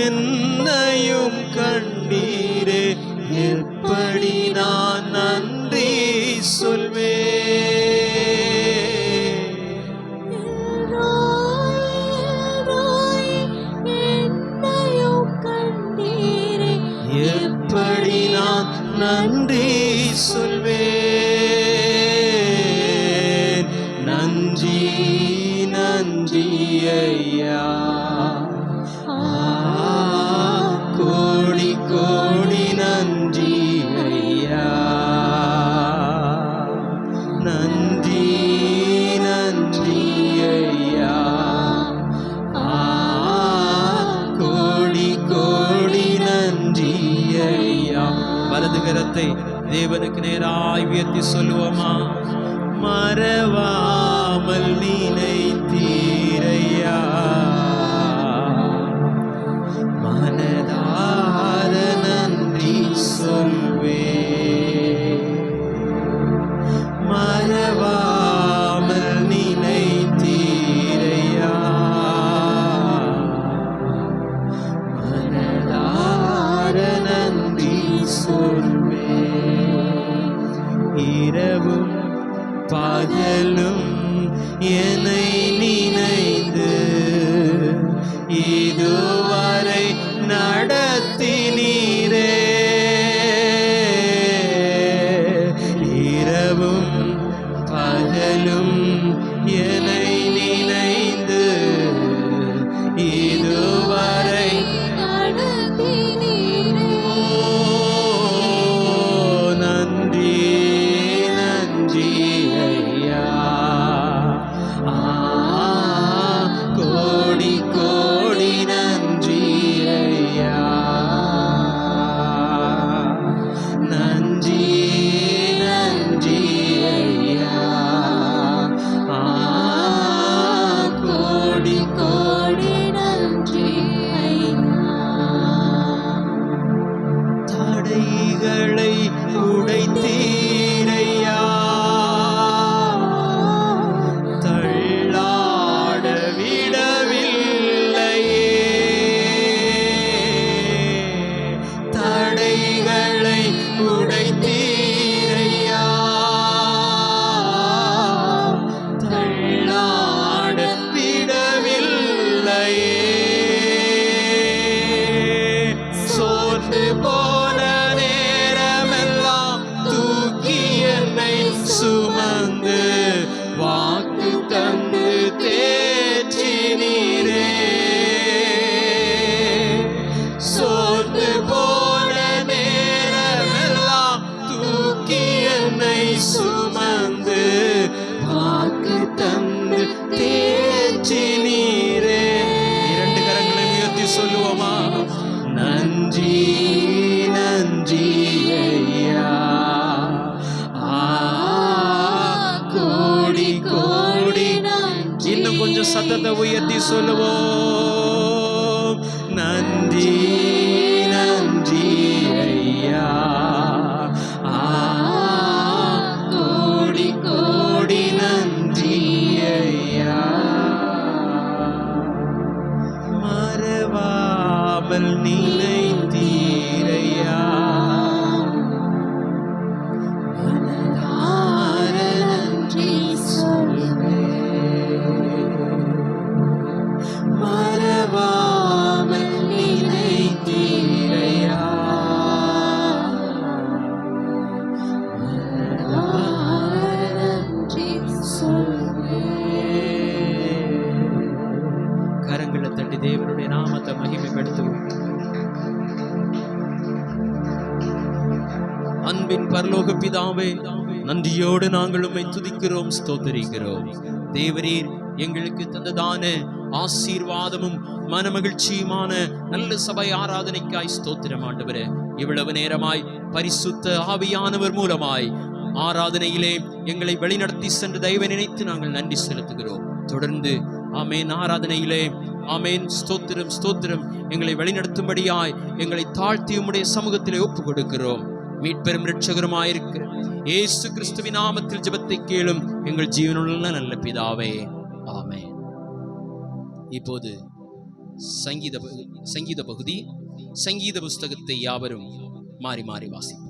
என்னையும் கண்டீரே, எப்படி நான் நன்றி சொல்வேன். எப்படி நான் நன்றி சொல்வேன். நன்றி நன்றி ஐயா, கோடி கோடி நன்றி ஐயா. நன்றி நன்றி ஐயா, கோடி கோடி நன்றி ஐயா. வலது கரத்தை தேவனுக்கு நேராய் உயர்த்தி சொல்லுவோமா? மறவாமல் நினைத்தீரையா, மனதார நன்றி சொல்வேன். மறவாமல் நினைத்தீரையா, மனதார நன்றி சொல்வேன். இரவும் பகலும் என்னை நினைந்து இதுவரை நடத்தினீரே. இரவும் பகலும் என்னை நினைந்து இதுவரை நடத்தினீரே. நன்றி நன்றி ஐயா, கோடி கோடி நன்றி ஐயா. நன்றி நன்றி ஐயா, கோடி கோடி நன்றி ஐயா. தடைகளை உடைத்தீரையா, தள்ளாட விடவில்லையே. தடைகளை உடைத்தீரையா, தள்ளாட விடவில்லையே. சோர்ந்து போன நேரமெல்லாம் தூக்கி என்னை சுமந்து வாக்கு தந்து தேற்றினீரே. சோர்ந்து போன நேரமெல்லாம் தூக்கி என்னை சுமந்து வாக்கு தந்து தேற்றினீரே. இரண்டு கரங்களை உயர்த்தி சொல்லுவோமா? நன்றி நன்றி ஐயா, கோடி கோடி. இன்னும் கொஞ்சம் சத்தத்தை உயர்த்தி சொல்லுவோம். நன்றி நன்றி ஐயா, கோடி கோடி நன்றி ஐயா. மறவாமல் நினைத்தீரையா, மனதார நன்றி சொல்வேன். மறவாமல் நினைத்தீரையா, மனதார நன்றி சொல்வேன். கரங்களை தட்டி தேவனுடைய நாமத்தை மகிமைப்படுத்துவோம். அன்பின் பரலோக பிதாவே, நன்றியோடு நாங்கள் உம்மை துதிக்கிறோம், ஸ்தோத்திரிக்கிறோம். தேவரீர் எங்களுக்கு தந்ததான ஆசீர்வாதமும் மனமகிழ்ச்சியுமான நல்ல சபை ஆராதனைக்காய் ஸ்தோத்திரம் ஆண்டவரே. இவ்வளவு நேரமாய் பரிசுத்த ஆவியானவர் மூலமாய் ஆராதனையிலே எங்களை வழிநடத்தி சென்று தயவை நினைத்து நாங்கள் நன்றி செலுத்துகிறோம். தொடர்ந்து ஆமேன் ஆராதனையிலே ஆமேன் ஸ்தோத்திரம் ஸ்தோத்திரம் எங்களை வழிநடத்தும்படியாய் எங்களை தாழ்த்தி உம்முடைய சமூகத்திலே ஒப்புக் கொடுக்கிறோம். மீட்பெரும் இரட்சகருமாயிருக்கிற இயேசு கிறிஸ்துவின் நாமத்தில் ஜெபத்தை கேளும் எங்கள் ஜீவனுள்ள நல்ல பிதாவே, ஆமென். இப்போது சங்கீத பகுதி சங்கீத புஸ்தகத்தை யாவரும் மாறி மாறி வாசிப்போம்.